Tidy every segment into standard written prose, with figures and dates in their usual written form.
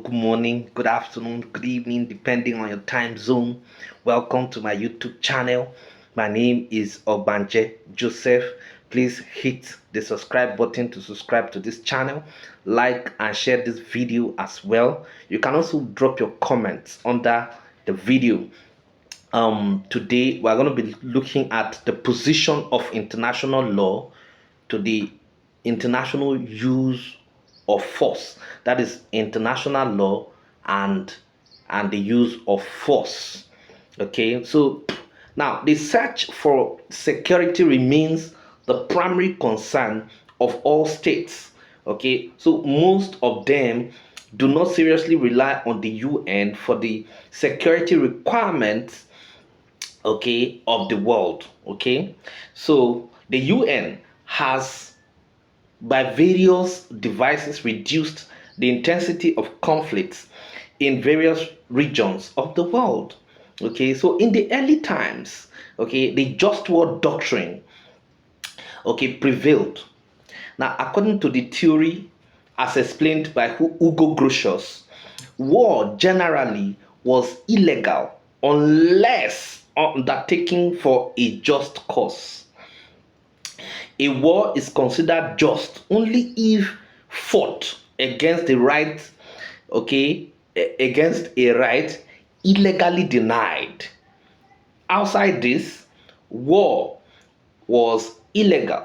good morning, good afternoon, good evening, depending on your time zone. Welcome to my YouTube channel. My name is Ogbanje Joseph. Please hit the subscribe button to subscribe to this channel. Like and share this video as well. You can also drop your comments under the video. Today we're going to be looking at the position of international law to the international use of force. That is international law and the use of force. Okay, so now the search for security remains the primary concern of all states. Okay, so most of them do not seriously rely on the UN for the security requirements, okay, of the world. Okay, so the UN has by various devices reduced the intensity of conflicts in various regions of the world. Okay, so in the early times, okay, the just war doctrine, okay, prevailed. Now, according to the theory as explained by Hugo Grotius, war generally was illegal unless undertaken for a just cause. A war is considered just only if fought against the right, okay, against a right illegally denied. Outside this, war was illegal.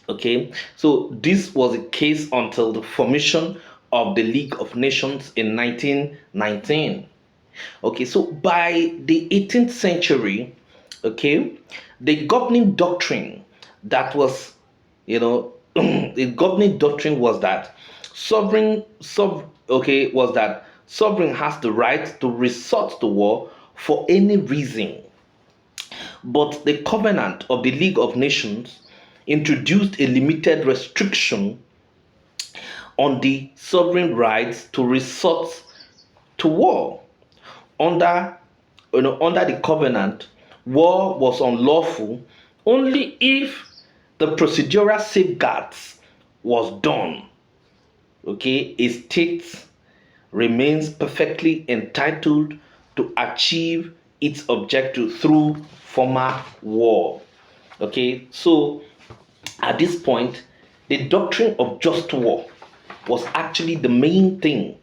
Okay, so this was the case until the formation of the League of Nations in 1919. Okay, so by the 18th century, okay, the governing doctrine that was, the governing doctrine was that sovereign has the right to resort to war for any reason. But the covenant of the League of Nations introduced a limited restriction on the sovereign rights to resort to war. Under under the covenant, war was unlawful only if the procedural safeguards was done. Okay, a state remains perfectly entitled to achieve its objective through formal war. Okay, so at this point, the doctrine of just war was actually the main thing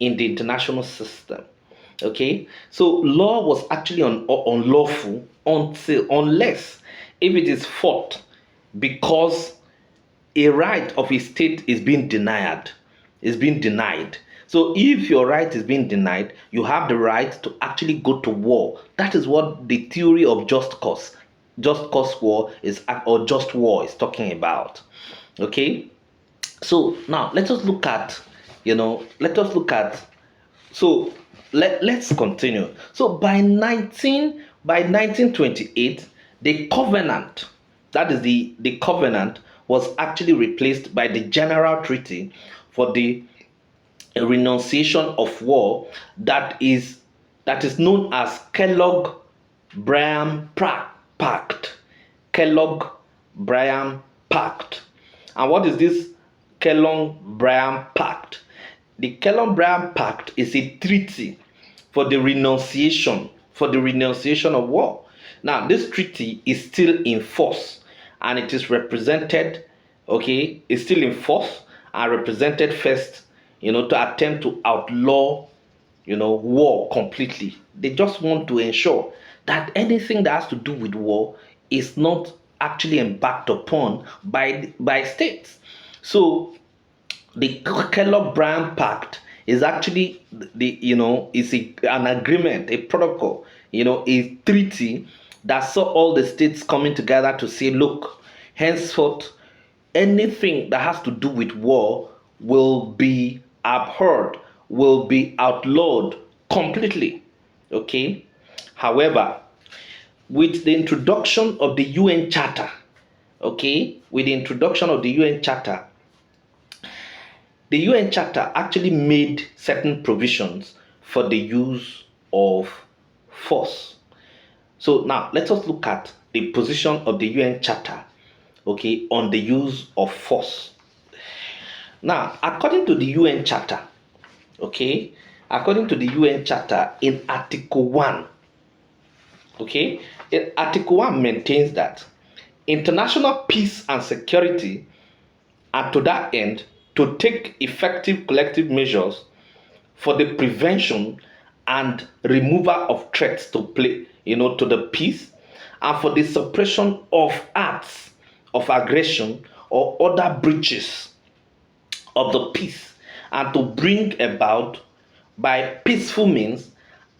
in the international system. Okay, so law was actually unlawful unless if it is fought because a right of a state is being denied. So if your right is being denied, you have the right to actually go to war. That is what the theory of just cause war is, or just war is talking about. Okay, so now let us look at, let us look at, so let's continue. So by 1928, the covenant, that is the covenant, was actually replaced by the General Treaty for the renunciation of war, that is known as Kellogg-Briand Pact. Kellogg-Briand Pact. And what is this Kellogg-Briand Pact? The Kellogg-Briand Pact is a treaty for the renunciation of war. Now, this treaty is still in force, and it is represented, okay, is still in force and represented first, to attempt to outlaw, war completely. They just want to ensure that anything that has to do with war is not actually embarked upon by states. So the Kellogg-Briand Pact is actually an agreement, a protocol, a treaty that saw all the states coming together to say, look, henceforth, anything that has to do with war will be abhorred, will be outlawed completely. Okay. However, with the introduction of the UN Charter, the UN Charter actually made certain provisions for the use of force. So now let us look at the position of the UN Charter, okay, on the use of force. Now, according to the UN Charter, Okay, according to the UN Charter in Article 1, okay, Article 1 maintains that international peace and security are to that end to take effective collective measures for the prevention and removal of threats to play, to the peace, and for the suppression of acts of aggression or other breaches of the peace, and to bring about by peaceful means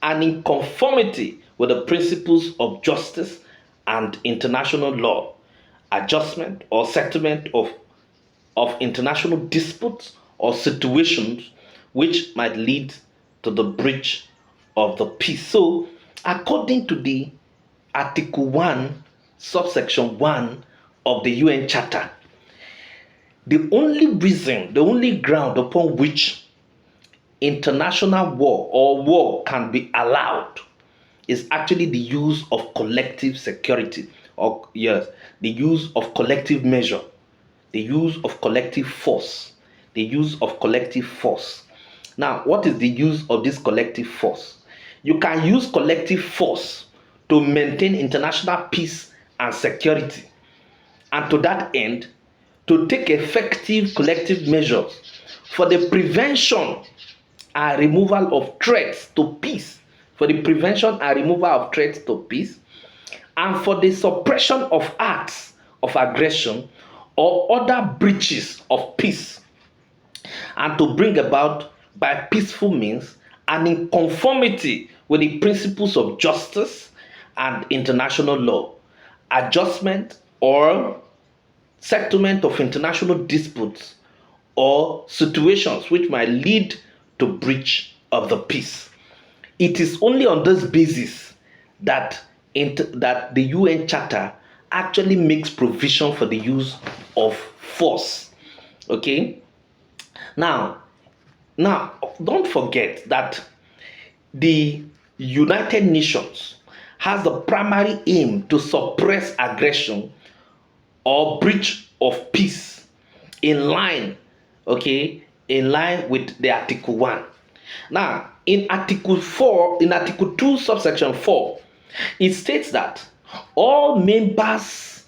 and in conformity with the principles of justice and international law, adjustment or settlement of international disputes or situations which might lead to the breach of the peace. So, according to the Article 1, subsection 1 of the UN Charter, the only ground upon which international war or war can be allowed is actually the use of collective security, or yes, the use of collective measure, the use of collective force, the use of collective force. Now, what is the use of this collective force? You can use collective force to maintain international peace and security, and to that end, to take effective collective measures for the prevention and removal of threats to peace, for the prevention and removal of threats to peace, and for the suppression of acts of aggression or other breaches of peace, and to bring about by peaceful means and in conformity with the principles of justice and international law, adjustment or settlement of international disputes or situations which might lead to breach of the peace. It is only on this basis that that the UN Charter actually makes provision for the use of force. Okay. Now, don't forget that the United Nations has the primary aim to suppress aggression or breach of peace in line, okay, in line with the Article 1. Now, in Article 4, in Article 2, subsection 4, it states that all members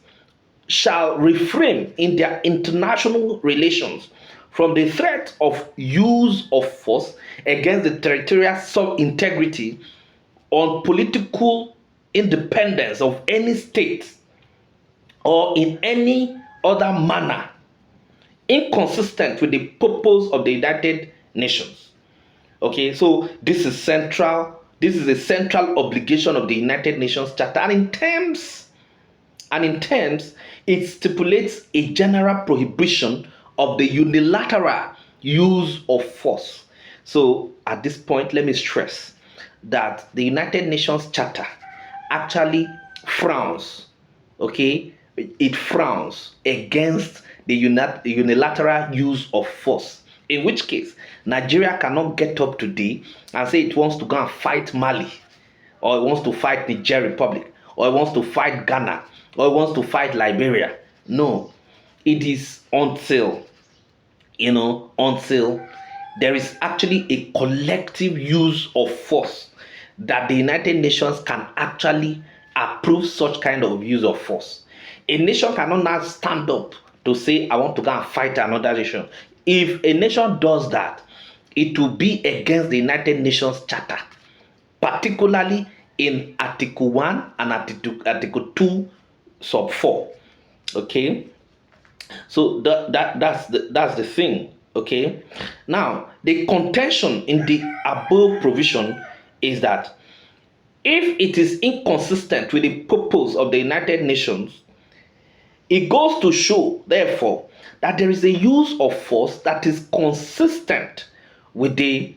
shall refrain in their international relations from the threat of use of force against the territorial sub-integrity on political independence of any state or in any other manner inconsistent with the purpose of the United Nations. Okay, so this is central. This is a central obligation of the United Nations Charter, and in terms, it stipulates a general prohibition of the unilateral use of force. So, at this point, let me stress that the United Nations Charter actually frowns, okay, it frowns against the unilateral use of force. In which case, Nigeria cannot get up today and say it wants to go and fight Mali, or it wants to fight Niger Republic, or it wants to fight Ghana, or it wants to fight Liberia. No, it is until, until there is actually a collective use of force that the United Nations can actually approve such kind of use of force. A nation cannot now stand up to say, I want to go and fight another nation. If a nation does that, it will be against the United Nations Charter, particularly in Article 1 and Article 2, sub 4. Okay? So that's the thing. Okay? Now, the contention in the above provision is that if it is inconsistent with the purpose of the United Nations, it goes to show, therefore, that there is a use of force that is consistent with the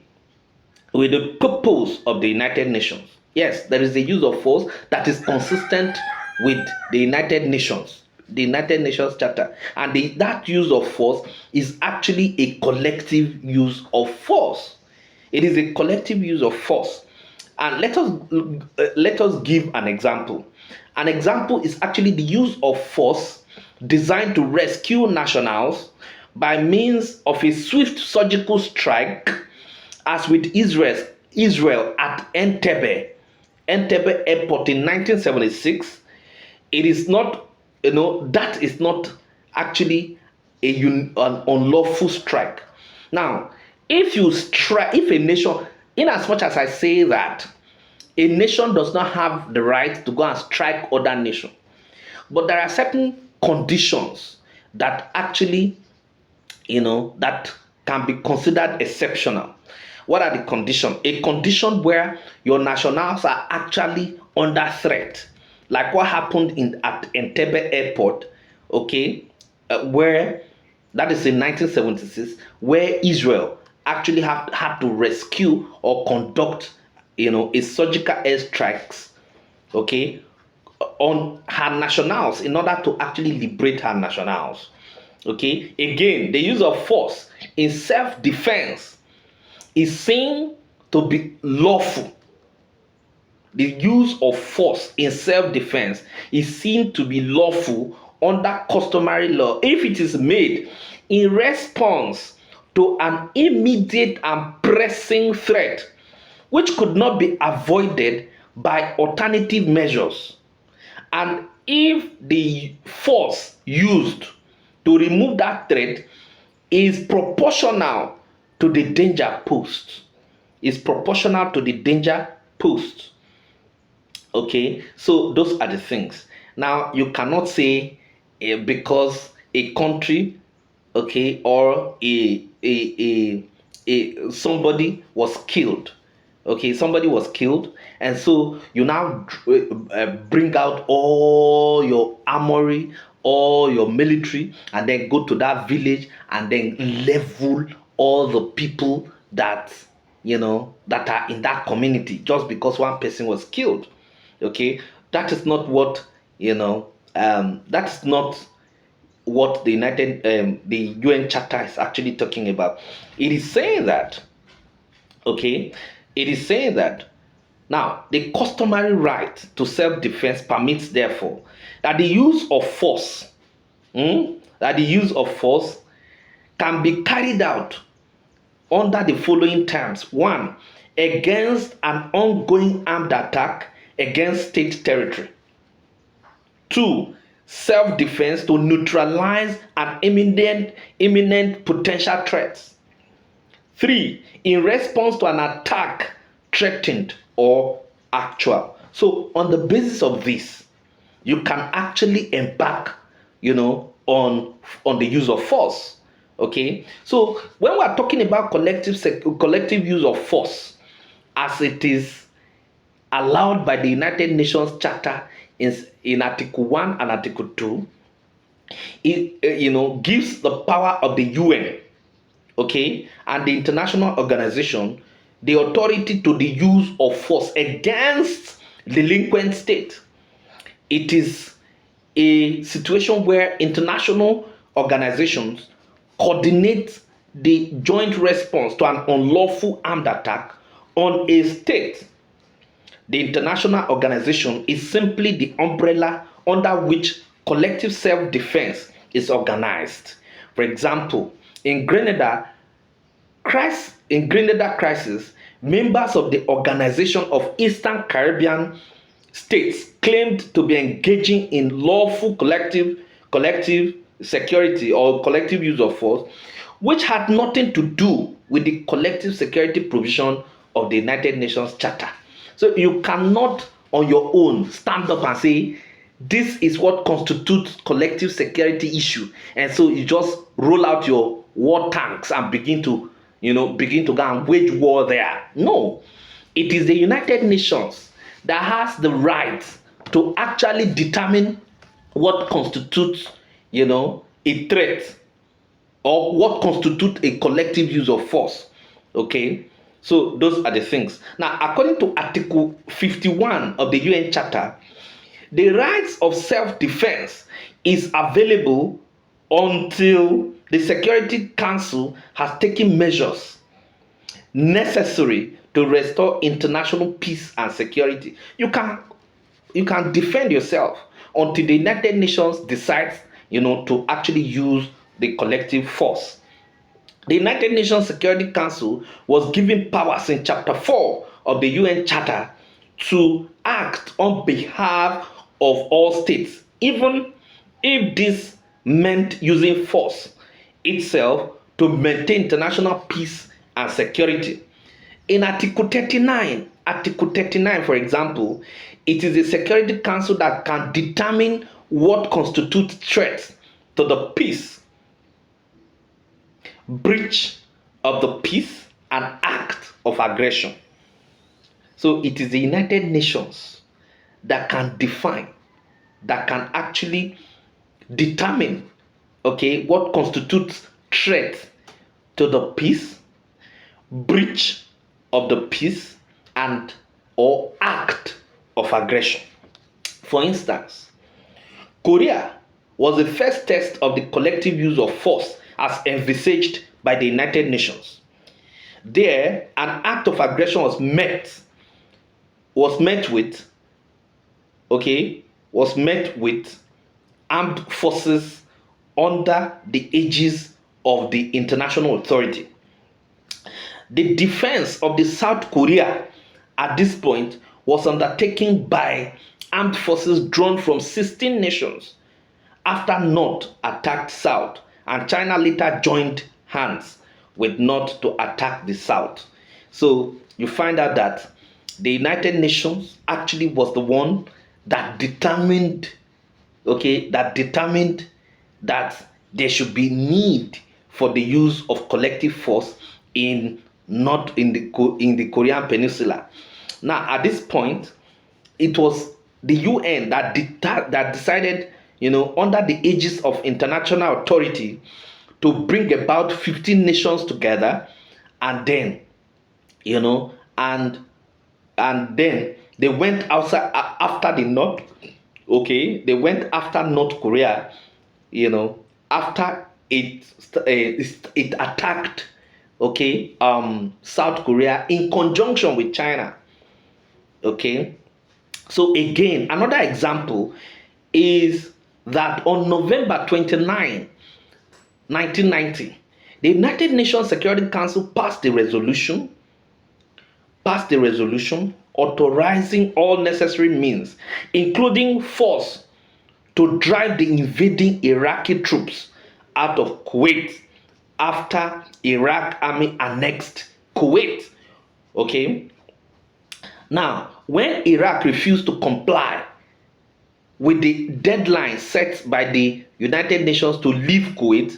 purpose of the United Nations. Yes, there is a use of force that is consistent with the United Nations Charter, and that use of force is actually a collective use of force. It is a collective use of force. And let us give an example. An example is actually the use of force designed to rescue nationals by means of a swift surgical strike as with Israel at Entebbe Airport in 1976, it is not, that is not actually an unlawful strike. Now, if a nation, in as much as I say that a nation does not have the right to go and strike other nation, but there are certain conditions that actually, that can be considered exceptional. What are the conditions? A condition where your nationals are actually under threat, like what happened at Entebbe Airport, okay, where that is in 1976, where Israel actually had to rescue or conduct, a surgical airstrikes, okay, on her nationals in order to actually liberate her nationals. Okay, again, the use of force in self-defense is seen to be lawful. The use of force in self-defense is seen to be lawful under customary law if it is made in response to an immediate and pressing threat which could not be avoided by alternative measures, and if the force used to remove that threat is proportional to the danger posed. Is proportional to the danger posed. Okay, so those are the things. Now you cannot say because a country, okay, or a somebody was killed, okay, somebody was killed, and so you now bring out all your armory, all your military, and then go to that village and then level all the people that, that are in that community just because one person was killed. Okay, that is not what, that's not what the UN Charter is actually talking about. It is saying that, okay, it is saying that now the customary right to self-defense permits, therefore, that the use of force, that the use of force can be carried out under the following terms: one, against an ongoing armed attack against state territory; two, self-defense to neutralize an imminent potential threat; three, in response to an attack threatened or actual. So on the basis of this, you can actually embark, on the use of force. Okay, so when we're talking about collective use of force, as it is allowed by the United Nations Charter in Article 1 and Article 2, it gives the power of the UN, okay, and the international organization the authority to the use of force against delinquent state. It is a situation where international organizations coordinate the joint response to an unlawful armed attack on a state. The international organization is simply the umbrella under which collective self-defense is organized. For example, in Grenada crisis, members of the Organization of Eastern Caribbean States claimed to be engaging in lawful collective security or collective use of force, which had nothing to do with the collective security provision of the United Nations Charter. So you cannot on your own stand up and say this is what constitutes collective security issue, and so you just roll out your war tanks and begin to go and wage war there. No, it is the United Nations that has the right to actually determine what constitutes, a threat, or what constitutes a collective use of force. Okay, so those are the things. Now, according to Article 51 of the UN Charter, the rights of self-defense is available until the Security Council has taken measures necessary to restore international peace and security. You can defend yourself until the United Nations decides, to actually use the collective force. The United Nations Security Council was given powers in Chapter 4 of the UN Charter to act on behalf of all states, even if this meant using force itself to maintain international peace and security. In Article 39, for example, it is the Security Council that can determine what constitutes threats to the peace, breach of the peace, and act of aggression. So it is the United Nations that can define, that can actually determine, okay, what constitutes threat to the peace, breach of the peace, and or act of aggression. For instance, Korea was the first test of the collective use of force as envisaged by the United Nations. There, an act of aggression was met with armed forces under the aegis of the international authority. The defense of the South Korea at this point was undertaken by armed forces drawn from 16 nations after North attacked South, and China later joined hands with North to attack the South. So you find out that the United Nations actually was the one that determined, that there should be need for the use of collective force in the Korean Peninsula. Now, at this point, it was the UN that decided, under the aegis of international authority, to bring about 15 nations together, and then, and then they went outside after the North. Okay, they went after North Korea, after it attacked, South Korea in conjunction with China. Okay, so again, another example is that on November 29, 1990, the United Nations Security Council passed the resolution authorizing all necessary means, including force, to drive the invading Iraqi troops out of Kuwait after Iraq army annexed Kuwait. Okay. Now, when Iraq refused to comply with the deadline set by the United Nations to leave Kuwait,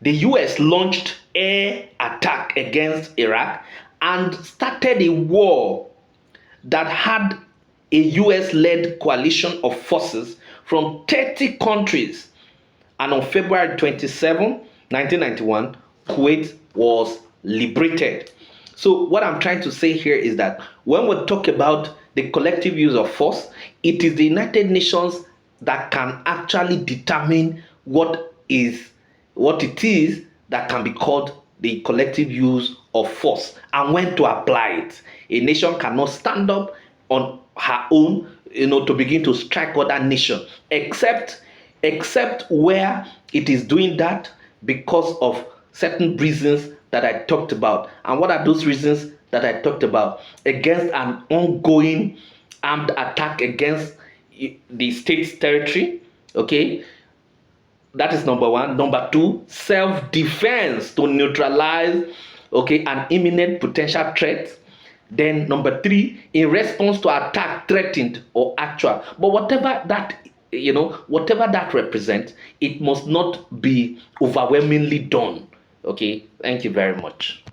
the US launched air attack against Iraq and started a war that had a US-led coalition of forces from 30 countries. And on February 27, 1991, Kuwait was liberated. So what I'm trying to say here is that when we talk about the collective use of force, it is the United Nations that can actually determine what it is that can be called the collective use of force and when to apply it. A nation cannot stand up on her own, to begin to strike other nations, except where it is doing that because of certain reasons that I talked about. And what are those reasons that I talked about? Against an ongoing armed attack against the state's territory. Okay, that is number one. Number two, self-defense to neutralize an imminent potential threat. Then number three, in response to attack threatened or actual. But whatever that represents, it must not be overwhelmingly done. Okay, thank you very much.